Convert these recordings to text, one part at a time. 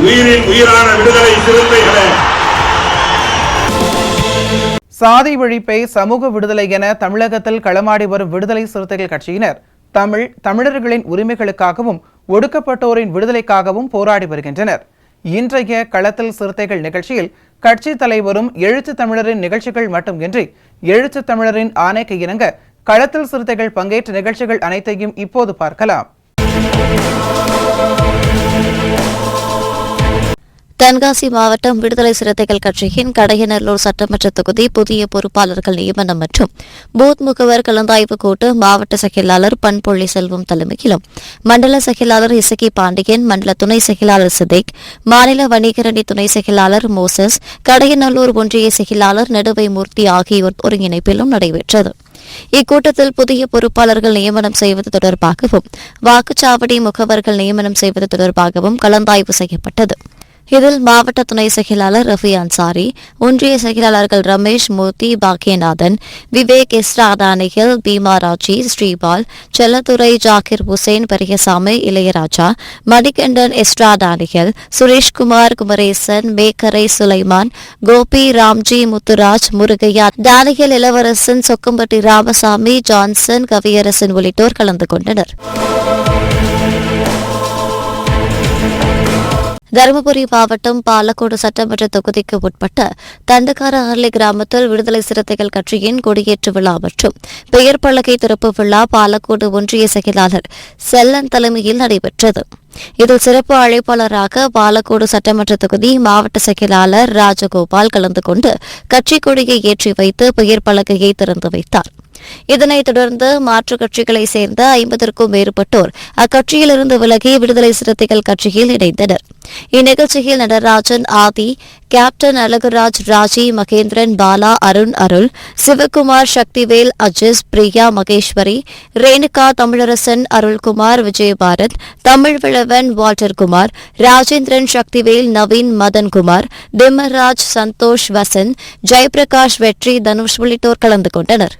உயிரின் உயிரான விடுதலை சிறுத்தைகளே, சாதி ஒழிப்பை சமூக விடுதலை என தமிழகத்தில் களமாடி வரும் விடுதலை சிறுத்தைகள் கட்சியினர் தமிழர்களின் உரிமைகளுக்காகவும் ஒடுக்கப்பட்டோரின் விடுதலைக்காகவும் போராடி வருகின்றனர். இன்றைய களத்தில் சிறுத்தைகள் நிகழ்ச்சியில் கட்சி தலைவரும் எழுத்து தமிழரின் நிகழ்ச்சிகள் மட்டுமின்றி எழுத்து தமிழரின் ஆணைக்கு இணங்க களத்தில் சிறுத்தைகள் பங்கேற்ற நிகழ்ச்சிகள் அனைத்தையும் இப்போது பார்க்கலாம். தென்காசி மாவட்டம் விடுதலை சிறுத்தைகள் கட்சியின் கடையநல்லூர் சட்டமன்ற தொகுதி புதிய பொறுப்பாளர்கள் நியமனம் மற்றும் பூத் முகவர் கலந்தாய்வு கூட்டம் மாவட்ட செயலாளர் பண்பொழி செல்வம் தலைமையிலும் மண்டல செயலாளர் இசக்கி பாண்டியன், மண்டல துணை செயலாளர் சித்திக், மாநில வணிகரணி துணை செயலாளர் மோசஸ், கடையநல்லூர் ஒன்றிய செயலாளர் நடுவை மூர்த்தி ஆகியோர் ஒருங்கிணைப்பிலும் நடைபெற்றது. இக்கூட்டத்தில் புதிய பொறுப்பாளர்கள் நியமனம் செய்வது தொடர்பாகவும் வாக்குச்சாவடி முகவர்கள் நியமனம் செய்வது தொடர்பாகவும் கலந்தாய்வு செய்யப்பட்டது. இதில் மாவட்ட துணை செயலாளர் ரஃபி அன்சாரி, ஒன்றிய செயலாளர்கள் ரமேஷ், மூர்த்தி, பாக்கியநாதன், விவேக், எஸ்ராதானிகள், பீமா ராஜி, ஸ்ரீபால், செல்லத்துறை, ஜாகிர் ஹுசேன், பெரியசாமி, இளையராஜா, மணிகண்டன், எஸ்ராதானிகள், சுரேஷ்குமார், குமரேசன், மேக்கரை, சுலைமான், கோபி, ராம்ஜி, முத்துராஜ், முருகையா, டானியல், இளவரசன், சொக்கம்பட்டி ராமசாமி, ஜான்சன், கவியரசன் உள்ளிட்டோர் கலந்து கொண்டனர். தருமபுரி மாவட்டம் பாலக்கோடு சட்டமன்ற தொகுதிக்கு உட்பட்ட தண்டக்கார அர்லி கிராமத்தில் விடுதலை சிறுத்தைகள் கட்சியின் கொடியேற்று விழா மற்றும் பெயர் பலகை திறப்பு விழா பாலக்கோடு ஒன்றிய செயலாளர் செல்லன் தலைமையில் நடைபெற்றது. இதில் சிறப்பு அழைப்பாளராக பாலக்கோடு சட்டமன்ற தொகுதி மாவட்ட செயலாளர் ராஜகோபால் கலந்து கொண்டு கட்சி கொடியை ஏற்றி வைத்து பெயர் பலகையை திறந்து வைத்தார். இதனைத் தொடர்ந்து மாற்றுக் கட்சிகளைச் சேர்ந்த 50க்கும் மேற்பட்டோர் அக்கட்சியிலிருந்து விலகி விடுதலை சிறுத்தைகள் கட்சியில் இணைந்தனர். இந்நிகழ்ச்சியில் நடராஜன், ஆதி, கேப்டன் அழகுராஜ், ராஜி, மகேந்திரன், பாலா, அருள், சிவகுமார், சக்திவேல், அஜிஸ், பிரியா, மகேஸ்வரி, ரேணுகா, தமிழரசன், அருள்குமார், விஜயபாரத், தமிழ்விழவன், வால்டர்குமார், ராஜேந்திரன், சக்திவேல், நவீன், மதன்குமார், திம்மராஜ், சந்தோஷ், வசந்த், ஜெயபிரகாஷ், வெற்றி, தனுஷ் உள்ளிட்டோர் கலந்து கொண்டனர்.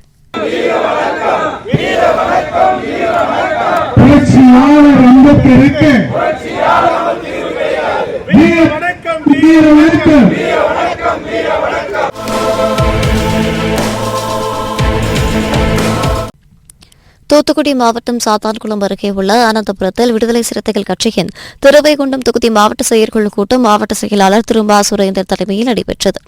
தூத்துக்குடி மாவட்டம் சாத்தான்குளம் அருகே உள்ள அனந்தபுரத்தில் விடுதலை சிறுத்தைகள் கட்சியின் திருவைகுண்டம் தொகுதி மாவட்ட செயற்குழு கூட்டம் மாவட்ட செயலாளர் திரும்பா சுரேந்தர் தலைமையில் நடைபெற்றது.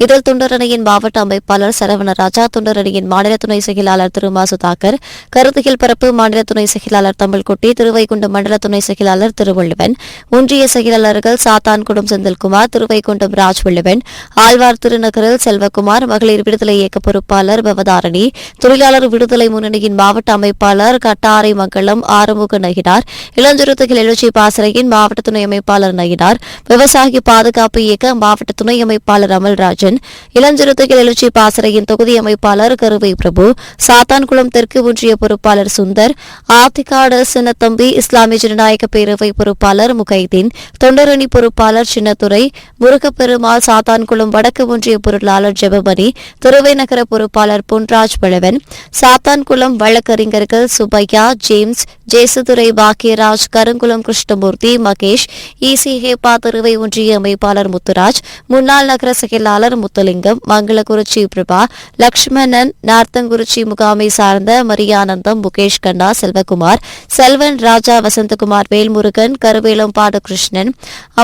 இதில் தொண்டரணியின் மாவட்ட அமைப்பாளர் சரவணராஜா, தொண்டரணியின் மாநில துணை செயலாளர் திருமா சுதாகர், கருத்தியல் பரப்பு மாநில துணை செயலாளர் தமிழ்குட்டி, திருவைகுண்டம் மண்டல துணை செயலாளர் திருவள்ளுவன், ஒன்றிய செயலாளர்கள் சாத்தான்குளம் செந்தில்குமார், திருவைகுண்டம் ராஜ்வள்ளுவன், ஆழ்வார் திருநகரில் செல்வகுமார், மகளிர் விடுதலை இயக்க பொறுப்பாளர் பவதாரணி, தொழிலாளர் விடுதலை முன்னணியின் மாவட்ட அமைப்பாளர் கட்டாரை மங்கலம் ஆறுமுக நயினார், இளஞ்சிறுத்தைகள் எழுச்சி பாசறையின் மாவட்ட துணை அமைப்பாளர் நயினார், விவசாய பாதுகாப்பு இயக்க மாவட்ட துணை அமைப்பாளர் அமல்ராஜன், இளஞ்சிறுத்தைகள் எழுச்சி பாசறையின் தொகுதி அமைப்பாளர் கருவை பிரபு, சாத்தான்குளம் தெற்கு ஒன்றிய பொறுப்பாளர் சுந்தர், ஆத்திகாடு சின்னத்தம்பி, இஸ்லாமிய ஜனநாயக பேரவை பொறுப்பாளர் முகைதீன், தொண்டரணி பொறுப்பாளர் சின்னத்துறை, முருகப்பெருமாள், சாத்தான்குளம் வடக்கு ஒன்றிய பொருளாளர் ஜெபமணி, திருவை நகர பொறுப்பாளர் பொன்ராஜ் பழவன், சாத்தான்குளம் வழக்கறிஞர்கள் சுபையா, ஜேம்ஸ், ஜேசுதுரை, பாக்கியராஜ், கருங்குளம் கிருஷ்ணமூர்த்தி, மகேஷ், இசிஹேபா திருவை ஒன்றிய அமைப்பாளர் முத்துராஜ், முன்னாள் நகர செயலாளர் முத்துலிங்கம், மங்களகுறிச்சி பிரபா, லட்சுமணன், நார்த்தங்குறிச்சி முகாமை சார்ந்த மரியானந்தம், முகேஷ் கண்ணா, செல்வகுமார், செல்வன் ராஜா, வசந்தகுமார், வேல்முருகன், கருவேலம்பாடு கிருஷ்ணன்,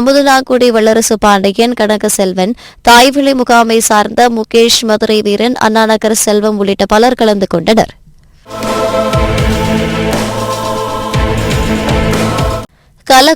அமுதனாகுடி வல்லரசு பாண்டியன், கனக செல்வன், தாய்விளை முகாமை சார்ந்த முகேஷ், மதுரை வீரன், அண்ணாநகர் செல்வம் உள்ளிட்ட பலர் கலந்து கொண்டனர்.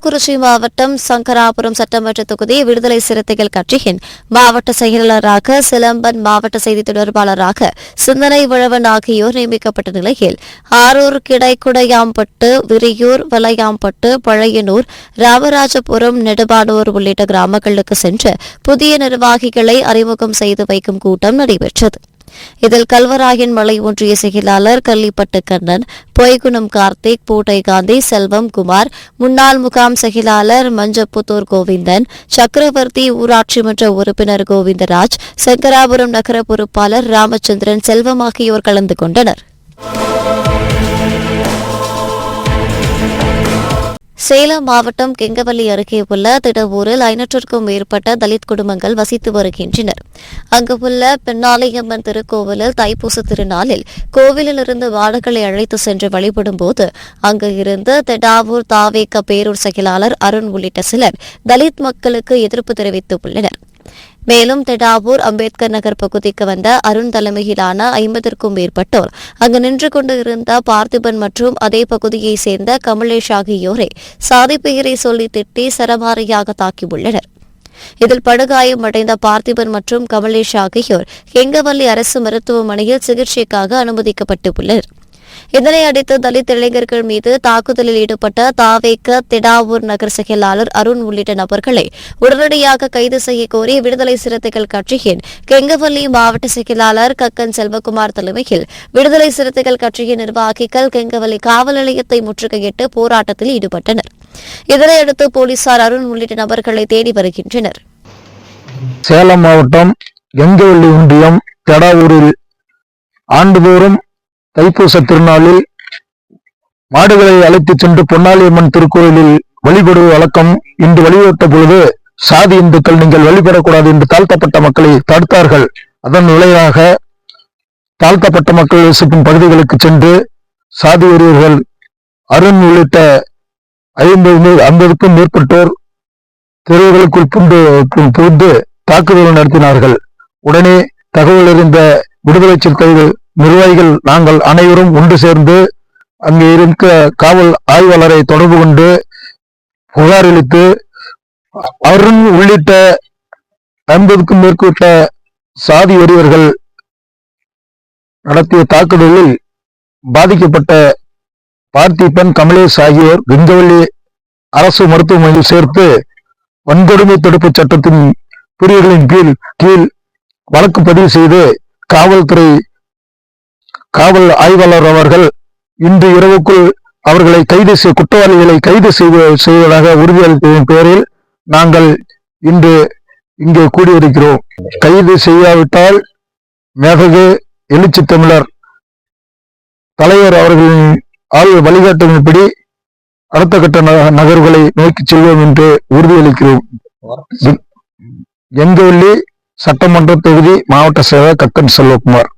கள்ளக்குறிச்சி மாவட்டம் சங்கராபுரம் சட்டமன்ற தொகுதி விடுதலை சிறுத்தைகள் கட்சியின் மாவட்ட செயலாளராக சிலம்பன், மாவட்ட செய்தி தொடர்பாளராக சிந்தனை விழவன் ஆகியோர் நியமிக்கப்பட்ட நிலையில் ஆரூர், கிடைக்குடையாம்பட்டு, விரியூர், வலையாம்பட்டு, பழையனூர், ராமராஜபுரம், நெடுபானூர் உள்ளிட்ட கிராமங்களுக்கு சென்று புதிய நிர்வாகிகளை அறிமுகம் செய்து வைக்கும் கூட்டம் நடைபெற்றது. இதில் கல்வராயன் மலை ஒன்றிய செயலாளர் கள்ளிப்பட்டு கண்ணன், பொய்குணம் கார்த்திக், பூட்டை காந்தி, செல்வம் குமார், முன்னாள் முகாம் செயலாளர் மஞ்சப்புத்தூர் கோவிந்தன், சக்கரவர்த்தி, ஊராட்சி மன்ற உறுப்பினர் கோவிந்தராஜ், சங்கராபுரம் நகர பொறுப்பாளர் ராமச்சந்திரன், செல்வம் ஆகியோர் கலந்து கொண்டனர். சேலம் மாவட்டம் கெங்கவல்லி அருகே உள்ள திடவூரில் 500க்கும் மேற்பட்ட தலித் குடும்பங்கள் வசித்து வருகின்றனர். அங்குள்ள பெண்ணாலியம்மன் திருக்கோவிலில் தைப்பூச திருநாளில் கோவிலிலிருந்து மாடுகளை அழைத்து சென்று வழிபடும்போது அங்கு இருந்து திடாவூர் தாவேக பேரூர் செயலாளர் அருண் உள்ளிட்ட சிலர் தலித் மக்களுக்கு எதிர்ப்பு தெரிவித்துள்ளனர். மேலும் திடாவூர் அம்பேத்கர் நகர் பகுதிக்கு வந்த அருண் தலைமையிலான 50க்கும் மேற்பட்டோர் அங்கு நின்று கொண்டு இருந்த பார்த்திபன் மற்றும் அதே பகுதியைச் சேர்ந்த கமலேஷ் ஆகியோரை சாதி பெயரை சொல்லி திட்டி சரமாரியாக தாக்கியுள்ளனர். இதில் படுகாயம் அடைந்த பார்த்திபன் மற்றும் கமலேஷ் ஆகியோர் கெங்கவல்லி அரசு மருத்துவமனையில் சிகிச்சைக்காக அனுமதிக்கப்பட்டுள்ளனர். இதனையடுத்து தலித் இளைஞர்கள் மீது தாக்குதலில் ஈடுபட்ட தாவேக திடாவூர் நகர் செயலாளர் அருண் உள்ளிட்ட நபர்களை உடனடியாக கைது செய்ய கோரி விடுதலை சிறுத்தைகள் கட்சியின் கெங்கவல்லி மாவட்ட செயலாளர் கக்கன் செல்வகுமார் தலைமையில் விடுதலை சிறுத்தைகள் கட்சியின் நிர்வாகிகள் கெங்கவல்லி காவல் நிலையத்தை முற்றுகையிட்டு போராட்டத்தில் ஈடுபட்டனர். இதனையடுத்து போலீசார் அருண் உள்ளிட்ட நபர்களை தேடி வருகின்றனர். சேலம் மாவட்டம் கெங்கவல்லி ஒன்றியம் திடாவூரில் ஆண்டுதோறும் தைப்பூச திருநாளில் மாடுகளை அழைத்துச் சென்று பொன்னாளியம்மன் திருக்கோயிலில் வழிபடுவது வழக்கம். இன்று வழிபட்ட பொழுது சாதி இந்துக்கள் நீங்கள் வழிபடக்கூடாது என்று தாழ்த்தப்பட்ட மக்களை தடுத்தார்கள். அதன் விளைவாக தாழ்த்தப்பட்ட மக்கள் வசிக்கும் பகுதிகளுக்கு சென்று சாதி வெறியர்கள் அருண் உள்ளிட்ட 50க்கும் மேற்பட்டோர் தெருவுகளுக்குள் புகுந்து தாக்குதல் நடத்தினார்கள். உடனே தகவல் அறிந்த விடுதலை சிறுத்தைகள் நிர்வாகிகள் நாங்கள் அனைவரும் ஒன்று சேர்ந்து அங்கே இருக்க காவல் ஆய்வாளரை தொடர்பு கொண்டு புகாரளித்து அருண் உள்ளிட்ட 50க்கும் மேற்பட்ட சாதி வெறியர்கள் நடத்திய தாக்குதலில் பாதிக்கப்பட்ட பார்த்திபன், கமலேஷ் ஆகியோர் கெங்கவல்லி அரசு மருத்துவமனையில் சேர்த்து வன்கொடுமை தடுப்பு சட்டத்தின் பிரிவுகளின் கீழ் வழக்கு பதிவு செய்து காவல்துறை காவல் ஆய்வாளர் அவர்கள் இன்று இரவுக்குள் அவர்களை குற்றவாளிகளை கைது செய்வதாக உறுதியளித்ததன் பேரில் நாங்கள் இன்று இங்கே கூடியிருக்கிறோம். கைது செய்யாவிட்டால் மேதகு எழுச்சி தமிழர் தலைவர் அவர்களின் வழிகாட்டுதலின்படி அடுத்த கட்ட நகர்வுகளை நோக்கி செல்வோம் என்று உறுதியளிக்கிறோம். கெங்கவல்லி சட்டமன்ற தொகுதி மாவட்ட செயலர் கக்கன் செல்வகுமார்.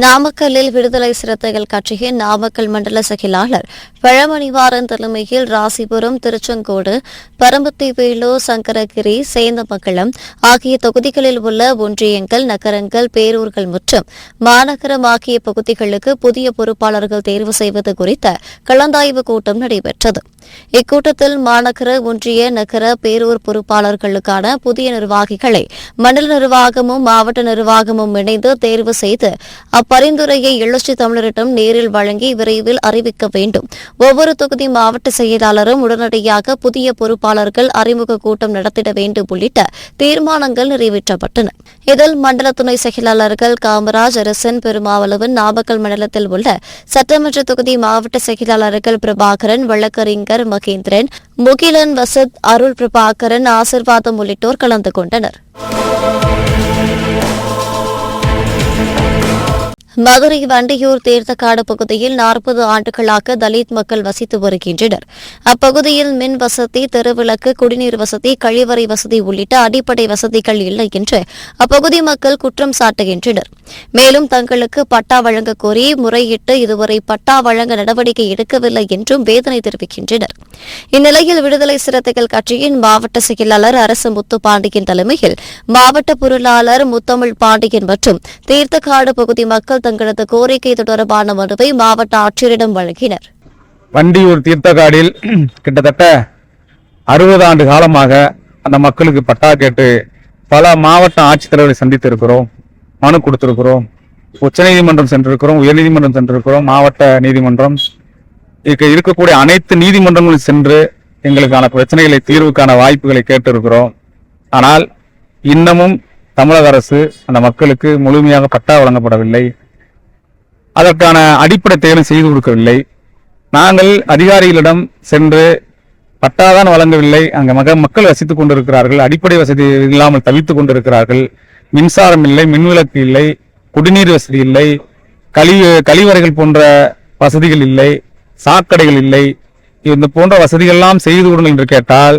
நாமக்கல்லில் விடுதலை சிறுத்தைகள் கட்சியின் நாமக்கல் மண்டல செயலாளர் பழமணிவாரன் தலைமையில் ராசிபுரம், திருச்செங்கோடு, பரமத்தி வேலூர், சங்கரகிரி, சேந்தமங்கலம் ஆகிய தொகுதிகளில் உள்ள ஒன்றியங்கள், நகரங்கள், பேரூர்கள் மற்றும் மாநகரம் ஆகிய பகுதிகளுக்கு புதிய பொறுப்பாளர்கள் தேர்வு செய்வது குறித்த கலந்தாய்வு கூட்டம் நடைபெற்றது. இக்கூட்டத்தில் மாநகர, ஒன்றிய, நகர, பேரூர் பொறுப்பாளர்களுக்கான புதிய நிர்வாகிகளை மண்டல நிர்வாகமும் மாவட்ட நிர்வாகமும் இணைந்து தேர்வு செய்து அப்பரிந்துரையை எழுச்சி தமிழரிடம் நேரில் வழங்கி விரைவில் அறிவிக்க வேண்டும். ஒவ்வொரு தொகுதி மாவட்ட செயலாளரும் உடனடியாக புதிய பொறுப்பாளர்கள் அறிமுக கூட்டம் நடத்திட வேண்டும் உள்ளிட்ட தீர்மானங்கள் நிறைவேற்றப்பட்டன. இதில் மண்டல துணை செயலாளர்கள் காமராஜ், அரசன், பெருமாவளவன், நாமக்கல் மண்டலத்தில் உள்ள சட்டமன்ற தொகுதி மாவட்ட செயலாளர்கள் பிரபாகரன், வழக்கறிஞர் மகேந்திரன், முகிலன், வசத், அருள் பிரபாகரன், ஆசிர்வாதம் உள்ளிட்டோர் கலந்து கொண்டனர். மதுரை வண்டியூர் தீர்த்தக்காடு பகுதியில் 40 ஆண்டுகளாக தலித் மக்கள் வசித்து வருகின்றனர். அப்பகுதியில் மின் வசதி, தெருவிளக்கு, குடிநீர் வசதி, கழிவறை வசதி உள்ளிட்ட அடிப்படை வசதிகள் இல்லை என்று அப்பகுதி மக்கள் குற்றம் சாட்டுகின்றனர். மேலும் தங்களுக்கு பட்டா வழங்க கோரி முறையிட்டு இதுவரை பட்டா வழங்க நடவடிக்கை எடுக்கவில்லை என்றும் வேதனை தெரிவிக்கின்றனர். இந்நிலையில் விடுதலை சிறுத்தைகள் கட்சியின் மாவட்ட செயலாளர் அரசு முத்துப்பாண்டியன் தலைமையில் மாவட்ட பொருளாளர் முத்தமிழ் பாண்டியன் மற்றும் தீர்த்தக்காடு பகுதி மக்கள் தங்களது கோரிக்கை தொடர்பான மனுவை மாவட்ட ஆட்சியரிடம் வழங்கினர். வண்டியூர் தீர்த்தக்காடில் கிட்டத்தட்ட 60 ஆண்டு காலமாக அந்த மக்களுக்கு பட்டா கேட்டு பல மாவட்ட ஆட்சித்தலைவரை சந்தித்து இருக்கிறோம், மனு கொடுத்திருக்கிறோம், உச்சநீதிமன்றம் சென்றிருக்கிறோம், உயர்நீதிமன்றம் சென்றிருக்கிறோம், மாவட்ட நீதிமன்றம் இருக்கக்கூடிய அனைத்து நீதிமன்றங்களும் சென்று எங்களுக்கான பிரச்சனைகளை தீர்வுக்கான வாய்ப்புகளை கேட்டிருக்கிறோம். ஆனால் இன்னமும் தமிழக அரசு அந்த மக்களுக்கு முழுமையாக பட்டா வழங்கப்படவில்லை, அதற்கான அடிப்படை தேவை செய்து கொடுக்கவில்லை. நாங்கள் அதிகாரிகளிடம் சென்று பட்டாதான் வழங்கவில்லை, அங்க மக்கள் வசித்துக் கொண்டிருக்கிறார்கள், அடிப்படை வசதி இல்லாமல் தவித்துக் கொண்டிருக்கிறார்கள், மின்சாரம் இல்லை, மின்விளக்கு இல்லை, குடிநீர் வசதி இல்லை, கழிவறைகள் போன்ற வசதிகள் இல்லை, சாக்கடைகள் இல்லை, இந்த போன்ற வசதிகள் எல்லாம் செய்து கொடுங்கள் என்று கேட்டால்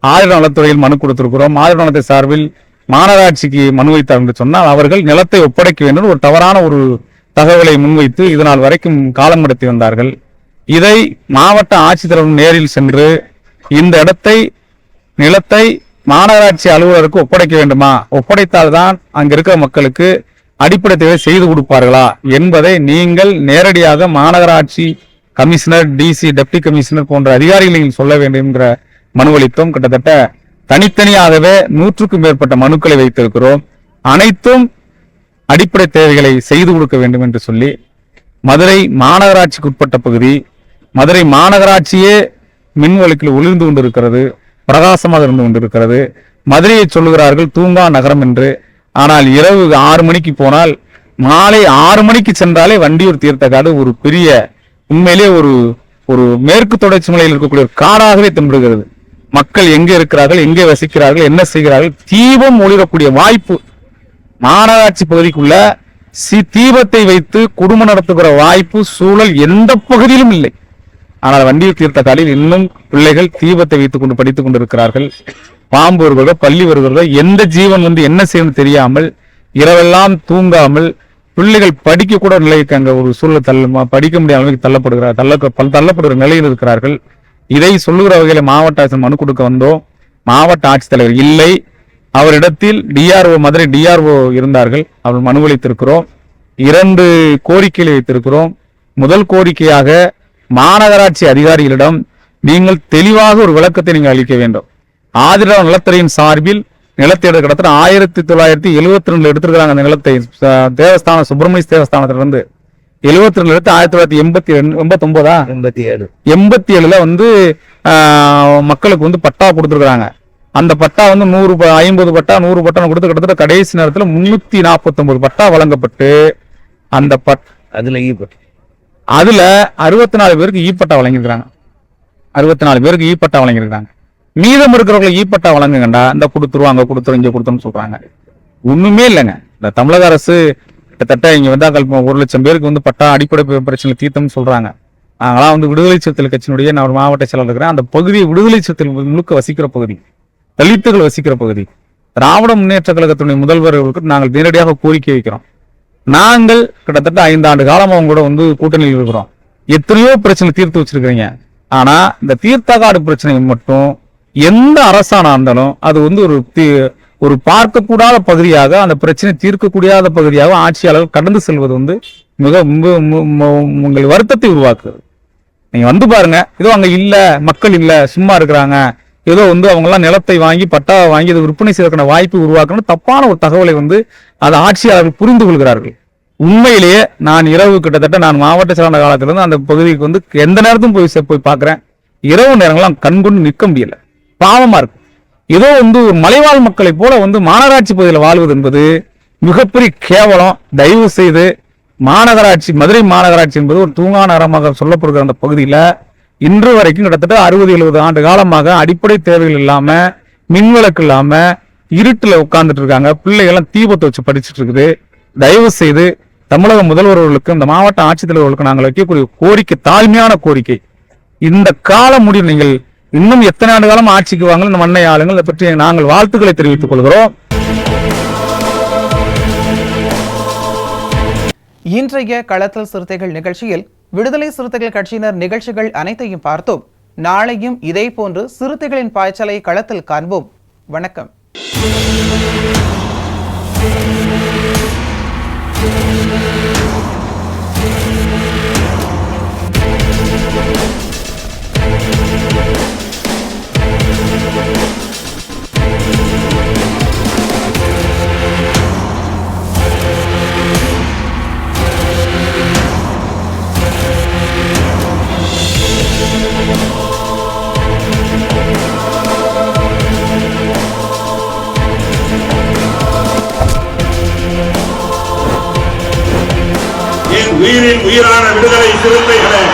ஆதிட நலத்துறையில் மனு கொடுத்திருக்கிறோம். ஆதிட நலத்தை சார்பில் மாநகராட்சிக்கு மனு வைத்தார் என்று சொன்னால் அவர்கள் நிலத்தை ஒப்படைக்க வேண்டும் ஒரு தவறான ஒரு தகவலை முன்வைத்து இதனால் வரைக்கும் காலம் நடத்தி வந்தார்கள். இதை மாவட்ட ஆட்சித்தலைவர் நேரில் சென்று இந்த நிலத்தை மாநகராட்சி அலுவலருக்கு ஒப்படைக்க வேண்டுமா, ஒப்படைத்தால்தான் அங்க இருக்கிற மக்களுக்கு அடிப்படை தேவை செய்து கொடுப்பார்களா என்பதை நீங்கள் நேரடியாக மாநகராட்சி கமிஷனர், டிசி, டெப்டி கமிஷனர் போன்ற அதிகாரிகளில் சொல்ல வேண்டும் என்கிற மனு அளித்தோம். கிட்டத்தட்ட தனித்தனியாகவே 100க்கும் மேற்பட்ட மனுக்களை வைத்திருக்கிறோம். அனைத்தும் அடிப்படை தேவைகளை செய்து கொடுக்க வேண்டும் என்று சொல்லி மதுரை மாநகராட்சிக்கு உட்பட்ட பகுதி, மதுரை மாநகராட்சியே மின்வழக்கில் ஒளிர்ந்து கொண்டிருக்கிறது, பிரகாசமாக இருந்து கொண்டிருக்கிறது. மதுரையை சொல்லுகிறார்கள் தூங்கா நகரம் என்று. ஆனால் இரவு 6 மணிக்கு போனால் மாலை 6 மணிக்கு சென்றாலே வண்டியூர் தீர்த்தக்காடு ஒரு பெரிய உண்மையிலே ஒரு மேற்கு தொடர்ச்சி மலையில் இருக்கக்கூடிய ஒரு காடாகவே தென்படுகிறது. மக்கள் எங்கே இருக்கிறார்கள், எங்கே வசிக்கிறார்கள், என்ன செய்கிறார்கள், தீபம் ஒளிரக்கூடிய வாய்ப்பு மாநகராட்சி பகுதிக்குள்ள தீபத்தை வைத்து குடும்பம் நடத்துகிற வாய்ப்பு சூழல் எந்த பகுதியிலும் இல்லை. ஆனால் வண்டியூர் தீர்த்தக்காலில் இன்னும் பிள்ளைகள் தீபத்தை வைத்துக் கொண்டு படித்துக் கொண்டிருக்கிறார்கள். பாம்பு வருகிறதோ, பள்ளி வருகிறதோ, எந்த ஜீவன் என்ன செய்யணும் தெரியாமல் இரவெல்லாம் தூங்காமல் பிள்ளைகள் படிக்க கூட நிலைக்கு அங்க ஒரு சூழல் படிக்க முடியாத அளவுக்கு தள்ளப்படுகிற நிலையில் இருக்கிறார்கள். இதை சொல்லுகிற வகையில மாவட்ட ஆட்சியர் மனு கொடுக்க வந்தோம். மாவட்ட ஆட்சித்தலைவர் இல்லை, அவரிடத்தில் டிஆர்ஓ, மதுரை டிஆர்ஓ இருந்தார்கள், அவர் மனு அளித்திருக்கிறோம். 2 கோரிக்கைகளை வைத்திருக்கிறோம். முதல் கோரிக்கையாக மாநகராட்சி அதிகாரிகளிடம் நீங்கள் தெளிவாக ஒரு விளக்கத்தை நீங்கள் அளிக்க வேண்டும். ஆதிட நலத்துறையின் சார்பில் நிலத்தை கிட்டத்தட்ட 1972 எடுத்திருக்கிறாங்க. அந்த நிலத்தை தேவஸ்தானம், சுப்பிரமணிய தேவஸ்தானத்திலிருந்து 72 எடுத்து 1987 மக்களுக்கு பட்டா கொடுத்திருக்கிறாங்க. அந்த பட்டா 150 பட்டா 100 பட்டா கொடுத்து கிட்டத்தட்ட கடைசி நேரத்தில் 349 பட்டா வழங்கப்பட்டு அந்த அதுல 64 பேருக்கு ஈப்பட்டா வழங்கியிருக்கிறாங்க. 64 பேருக்கு ஈப்பட்டா வழங்கியிருக்கிறாங்க. மீதம் இருக்கிறவங்களை ஈப்பட்டா வழங்குங்கண்டா, இந்த கொடுத்துருவாங்க, கொடுத்துரும், இங்க கொடுத்துருன்னு சொல்றாங்க. ஒண்ணுமே இல்லைங்க. இந்த தமிழக அரசு கிட்டத்தட்ட இங்க 1 லட்சம் பேருக்கு பட்டா அடிப்படை பிரச்சனை தீர்த்தம்னு சொல்றாங்க. நாங்களாம் விடுதலை சிறுத்தைகள் கட்சியினுடைய நான் ஒரு மாவட்ட செயலாளர் இருக்கிறேன். அந்த பகுதி விடுதலை சிறுத்தைகள் முழுக்க வசிக்கிற பகுதி, தலித்துகள் வசிக்கிற பகுதி. திராவிட முன்னேற்ற கழகத்தினுடைய முதல்வர்களுக்கு நாங்கள் நேரடியாக கோரிக்கை வைக்கிறோம். நாங்கள் கிட்டத்தட்ட 5 ஆண்டு காலம் அவங்க கூட கூட்டணியில் இருக்கிறோம். எத்தனையோ பிரச்சனை தீர்த்து வச்சிருக்கிறீங்க. ஆனா இந்த தீர்த்தக்காடு பிரச்சனை மட்டும் எந்த அரசாணா இருந்தாலும் அது ஒரு பார்க்கக்கூடாத பகுதியாக, அந்த பிரச்சனை தீர்க்கக்கூடாத பகுதியாக ஆட்சியாளர்கள் கடந்து செல்வது மிக உங்கள் வருத்தத்தை உருவாக்குது. நீங்க பாருங்க, ஏதோ அங்க இல்ல, மக்கள் இல்ல, சும்மா இருக்கிறாங்க, ஏதோ அவங்க எல்லாம் நிலத்தை வாங்கி பட்டாவை வாங்கி அதை விற்பனை செய்வதற்கான வாய்ப்பு உருவாக்கணும் தப்பான ஒரு தகவலை அதை ஆட்சியாளர்கள் புரிந்து கொள்கிறார்கள். உண்மையிலேயே நான் இரவு கிட்டத்தட்ட நான் மாவட்ட செயலாளர் காலத்திலிருந்து அந்த பகுதிக்கு எந்த நேரத்தும் போய் பார்க்கிறேன். இரவு நேரங்கள்லாம் கண்கொண்டு நிற்க முடியல, பாவமா இருக்கு. ஏதோ ஒரு மலைவாழ் மக்களை போல மாநகராட்சி பகுதியில் வாழ்வது என்பது மிகப்பெரிய கேவலம். தயவு செய்து மாநகராட்சி, மதுரை மாநகராட்சி என்பது ஒரு தூங்கா நகரமாக சொல்லப்படுகிற அந்த பகுதியில இன்று வரைக்கும் கிட்டத்தட்ட 60-70 ஆண்டு காலமாக அடிப்படை தேவைகள் இல்லாம, மின்விளக்கு இல்லாம இருட்டுல உட்கார்ந்துட்டு இருக்காங்க. பிள்ளைகள்லாம் தீபத்தை வச்சு படிச்சுட்டு இருக்குது. தயவு செய்து தமிழக முதல்வர்களுக்கு, இந்த மாவட்ட ஆட்சித்தலைவர்களுக்கு நாங்கள் வைக்கக்கூடிய கோரிக்கை, தாழ்மையான கோரிக்கை, இந்த கால முடிவு நீங்கள் இன்னும் எத்தனை ஆண்டு காலம் ஆட்சிக்கு வாங்க இந்த மண்ணை ஆளுங்கள், அதை பற்றி நாங்கள் வாழ்த்துக்களை தெரிவித்துக் கொள்கிறோம். இன்றைய களத்தல் சிறுத்தைகள் நிகழ்ச்சியில் விடுதலை சிறுத்தைகள் கட்சியினர் நிகழ்ச்சிகள் அனைத்தையும் பார்த்தோம். நாளையும் இதே போன்று சிறுத்தைகளின் பாய்ச்சலை களத்தில் காண்போம். வணக்கம். உயிரின் உயிரான விடுதலை சிறுத்தைகளே,